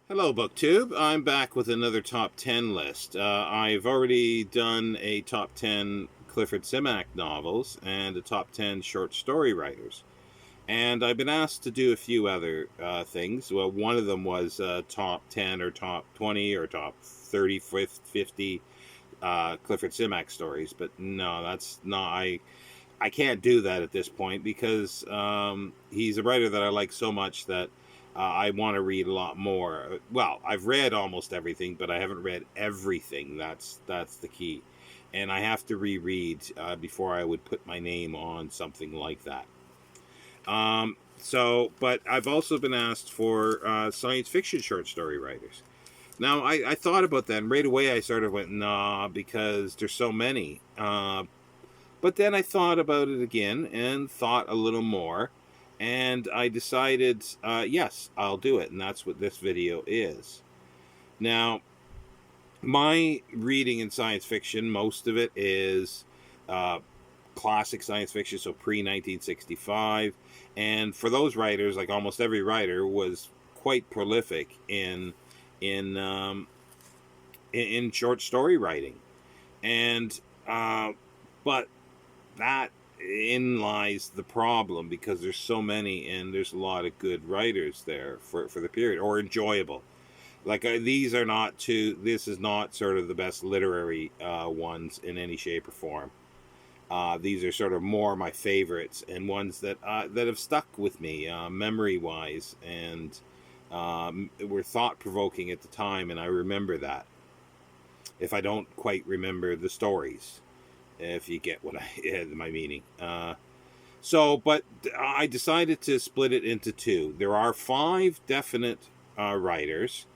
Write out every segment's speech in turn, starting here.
Hello, BookTube. I'm back with another top 10 list. I've already done a top 10 Clifford Simmack novels and a top 10 short story writers. And I've been asked to do a few other things. Well, one of them was top 10 or top 20 or top 30, 50 Clifford Simmack stories. But no, that's not. I can't do that at this point because he's a writer that I like so much that I want to read a lot more. Well, I've read almost everything, but I haven't read everything. That's the key, and I have to reread before I would put my name on something like that. But I've also been asked for science fiction short story writers. Now, I thought about that, and right away I sort of went, nah, because there's so many. But then I thought about it again and thought a little more. And I decided, yes, I'll do it. And that's what this video is. Now, my reading in science fiction, most of it is classic science fiction, so pre 1965. And for those writers, like almost every writer, was quite prolific in in short story writing. And but that in lies the problem because there's so many and there's a lot of good writers there for the period, or enjoyable. Like these are not too. This is not sort of the best literary ones in any shape or form. These are sort of more my favorites and ones that have stuck with me memory wise and were thought provoking at the time, and I remember that. If I don't quite remember the stories, if you get what my meaning. But I decided to split it into two. There are five definite writers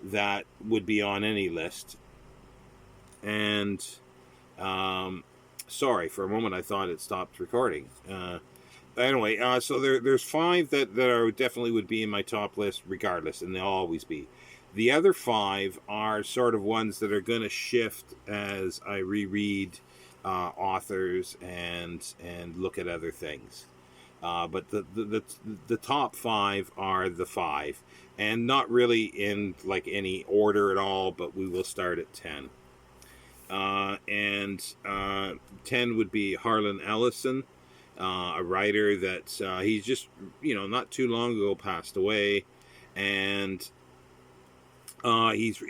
that would be on any list, and sorry, for a moment I thought it stopped recording. So there's five that are definitely would be in my top list regardless, and they'll always be. The other five are sort of ones that are going to shift as I reread authors and look at other things. But the top five are the five, and not really in like any order at all. But we will start at 10. And 10 would be Harlan Ellison, a writer that he's just not too long ago passed away, and he's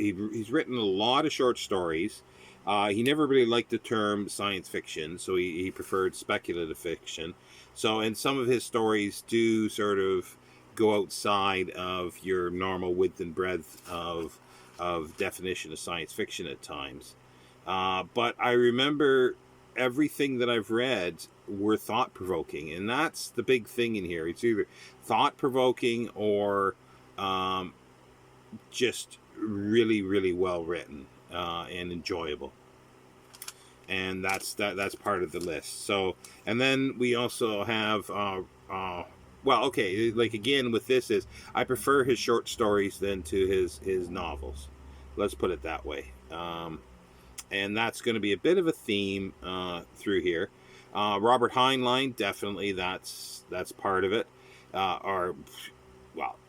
written a lot of short stories. He never really liked the term science fiction, so he preferred speculative fiction. So, and some of his stories do sort of go outside of your normal width and breadth of definition of science fiction at times. But I remember everything that I've read were thought provoking, and that's the big thing in here. It's either thought provoking or just really, really well written and enjoyable. And that's part of the list. So, and then we also have like again with this is I prefer his short stories than to his novels. Let's put it that way. And that's going to be a bit of a theme through here. Robert Heinlein, definitely that's part of it.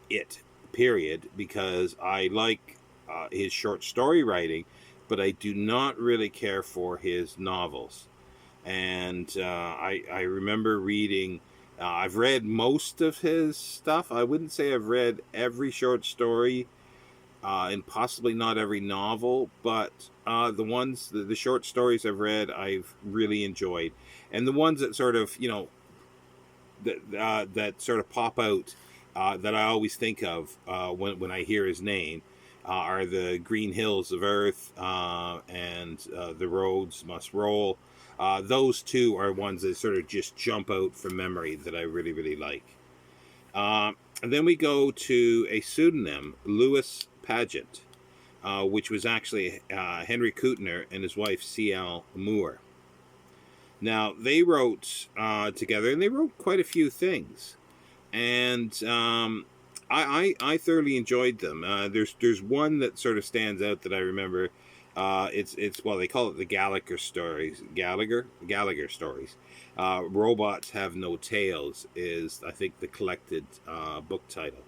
It period, because I like his short story writing, but I do not really care for his novels. And I remember reading. I've read most of his stuff. I wouldn't say I've read every short story and possibly not every novel, but the short stories I've read, I've really enjoyed, and the ones that sort of that sort of pop out that I always think of when I hear his name are the Green Hills of Earth and The Roads Must Roll. Those two are ones that sort of just jump out from memory that I really, really like. And then we go to a pseudonym, Louis Paget, which was actually Henry Kutner and his wife C.L. Moore. Now, they wrote together, and they wrote quite a few things. And I thoroughly enjoyed them. There's one that sort of stands out that I remember. It's they call it the Gallagher stories. Gallagher stories. Robots Have No Tails is, I think, the collected book title.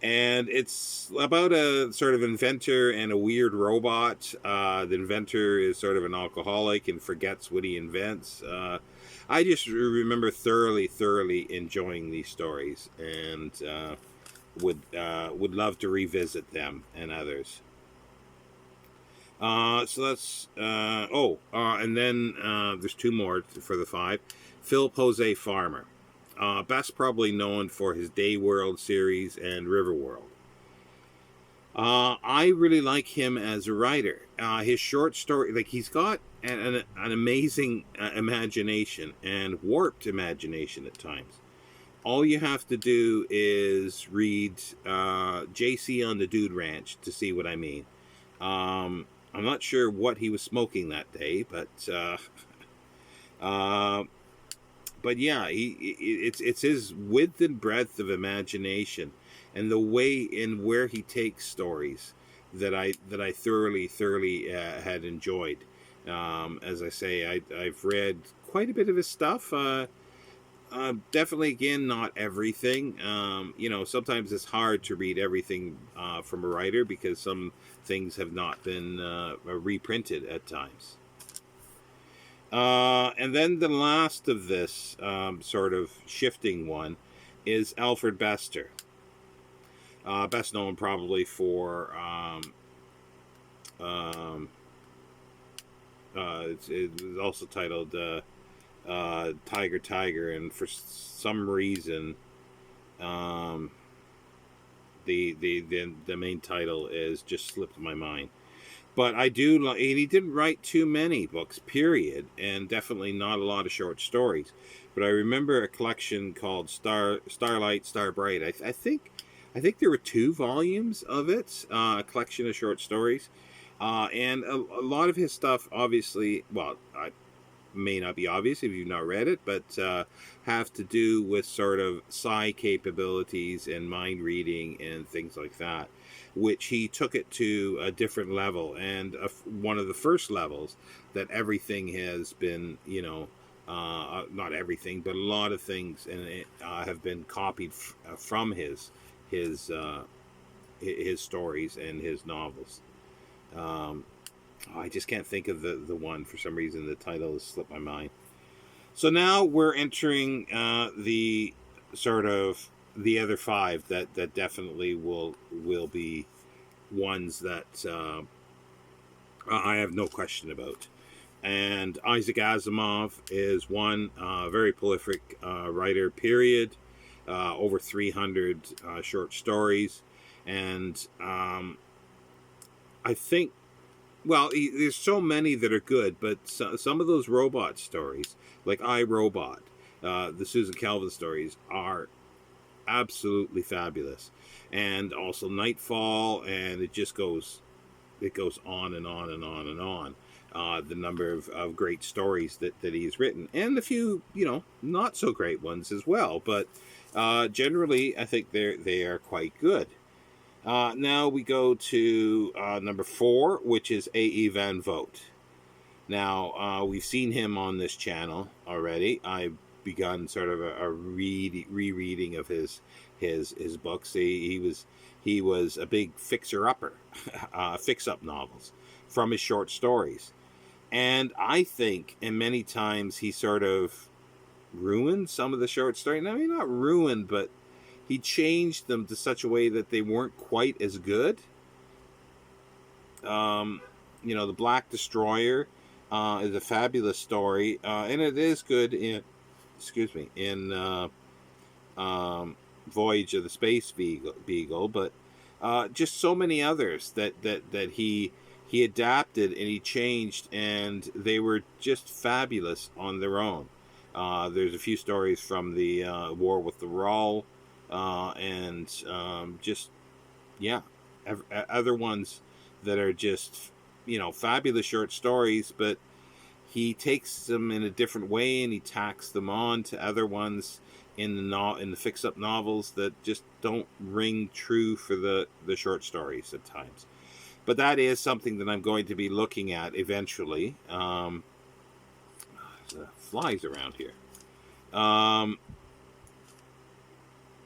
And it's about a sort of inventor and a weird robot. The inventor is sort of an alcoholic and forgets what he invents. I just remember thoroughly enjoying these stories, and would love to revisit them and others. So that's and then there's two more for the five. Philip Jose Farmer, best probably known for his Day World series and River World. I really like him as a writer. His short story, like he's got an amazing imagination and warped imagination at times. All you have to do is read JC on the Dude Ranch to see what I mean. I'm not sure what he was smoking that day, but yeah, it's his width and breadth of imagination and the way in where he takes stories that I thoroughly had enjoyed. As I say, I've read quite a bit of his stuff. Definitely, again, not everything. Sometimes it's hard to read everything from a writer because some things have not been reprinted at times. And then the last of this sort of shifting one is Alfred Bester. Best known probably for it's also titled Tiger, and for some reason, the main title is just slipped my mind. But I do, and he didn't write too many books, period, and definitely not a lot of short stories. But I remember a collection called Starlight, Starbright. I think there were 2 volumes of it, a collection of short stories, and a lot of his stuff, obviously, well, may not be obvious if you've not read it, but have to do with sort of psi capabilities and mind reading and things like that, which he took it to a different level, and one of the first levels that everything has been, not everything, but a lot of things and have been copied from his stories and his novels. I just can't think of the one. For some reason, the title has slipped my mind. So now we're entering the sort of the other 5 that definitely will be ones that I have no question about. And Isaac Asimov is one very prolific writer, period. Over 300 short stories. And I think, well, there's so many that are good, but some of those robot stories, like I, Robot, the Susan Calvin stories, are absolutely fabulous. And also Nightfall, and it goes on and on and on and on. The number of great stories that he's written, and a few, not so great ones as well. But generally, I think they are quite good. Now we go to number 4, which is A.E. Van Vogt. Now, we've seen him on this channel already. I've begun sort of a rereading of his books. He was a big fixer-upper, fix-up novels from his short stories. And I think, and many times, he sort of ruined some of the short stories. I mean, not ruined, but he changed them to such a way that they weren't quite as good. The Black Destroyer is a fabulous story, and it is good in Voyage of the Space Beagle, but just so many others that he adapted and he changed, and they were just fabulous on their own. There's a few stories from the War with the Rawl, and other ones that are just, fabulous short stories, but he takes them in a different way and he tacks them on to other ones in the fix-up novels that just don't ring true for the short stories at times. But that is something that I'm going to be looking at eventually. There's flies around here.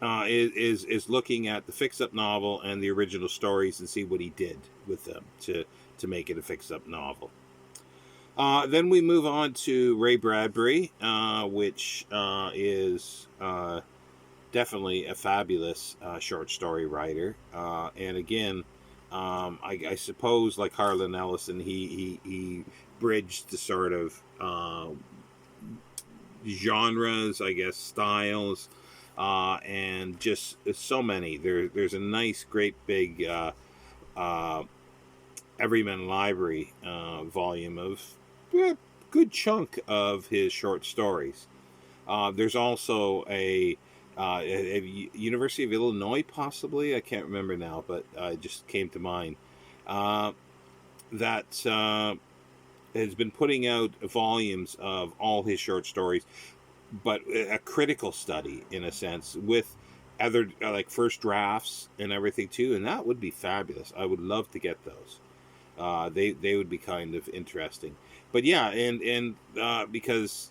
is looking at the fix-up novel and the original stories and see what he did with them to make it a fix-up novel. Then we move on to Ray Bradbury, which is definitely a fabulous short story writer. And again, I suppose, like Harlan Ellison, he bridged the sort of genres, I guess, styles, and just so many. There's a nice, great big Everyman Library volume of good chunk of his short stories. There's also a University of Illinois, possibly, I can't remember now, but it just came to mind, that has been putting out volumes of all his short stories, but a critical study, in a sense, with other like first drafts and everything too, and that would be fabulous. I would love to get those. They would be kind of interesting. But yeah, and because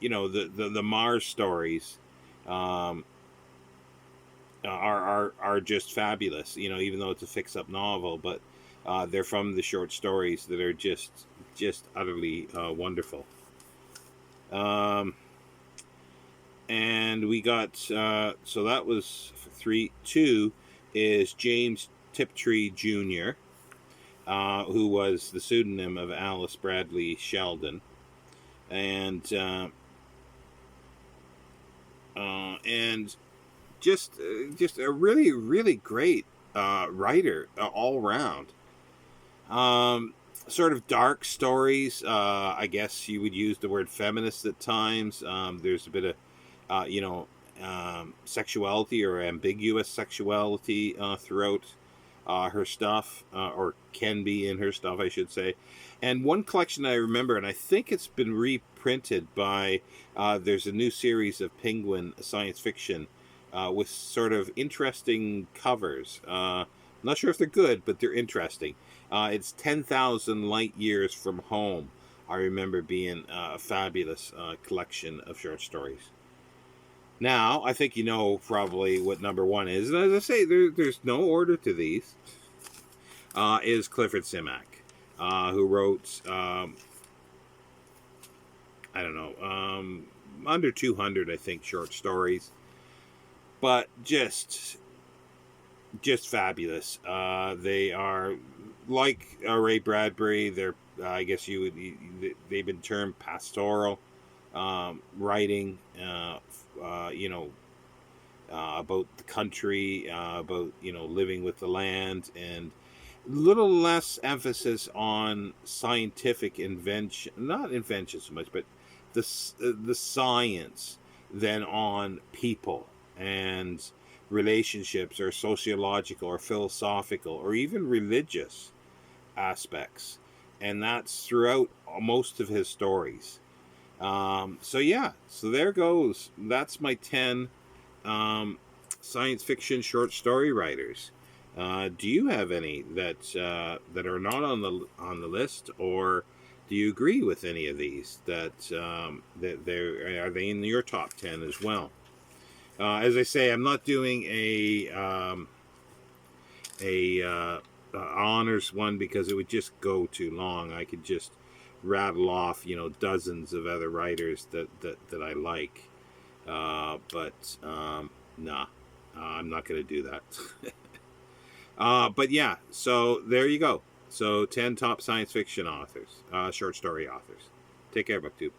you know, the Mars stories are just fabulous. You know, even though it's a fix-up novel, but they're from the short stories that are just utterly wonderful. And we got so that was 3. 2 is James Tiptree Jr., who was the pseudonym of Alice Bradley Sheldon, and just a really great writer all around. Sort of dark stories. I guess you would use the word feminist at times. There's a bit of sexuality or ambiguous sexuality throughout her stuff, or can be in her stuff, I should say. And one collection I remember, and I think it's been reprinted by, there's a new series of Penguin science fiction with sort of interesting covers. I'm not sure if they're good, but they're interesting. It's 10,000 Light Years from Home. I remember being a fabulous collection of short stories. Now, I think you know probably what number 1 is. And as I say, there's no order to these. Is Clifford Simmack, who wrote, I don't know, under 200, I think, short stories. But just fabulous. They are like Ray Bradbury. They're, I guess they've been termed pastoral writing. About the country, about living with the land, and little less emphasis on scientific invention, not invention so much, but the science, than on people and relationships, or sociological or philosophical or even religious aspects. And that's throughout most of his stories. So there goes. That's my 10 science fiction short story writers. Do you have any that are not on the list, or do you agree with any of these that are they in your top 10 as well? As I say, I'm not doing a honors one because it would just go too long. I could just rattle off, dozens of other writers that I like. But nah, I'm not going to do that. But yeah, so there you go. So 10 top science fiction authors, short story authors. Take care, BookTube.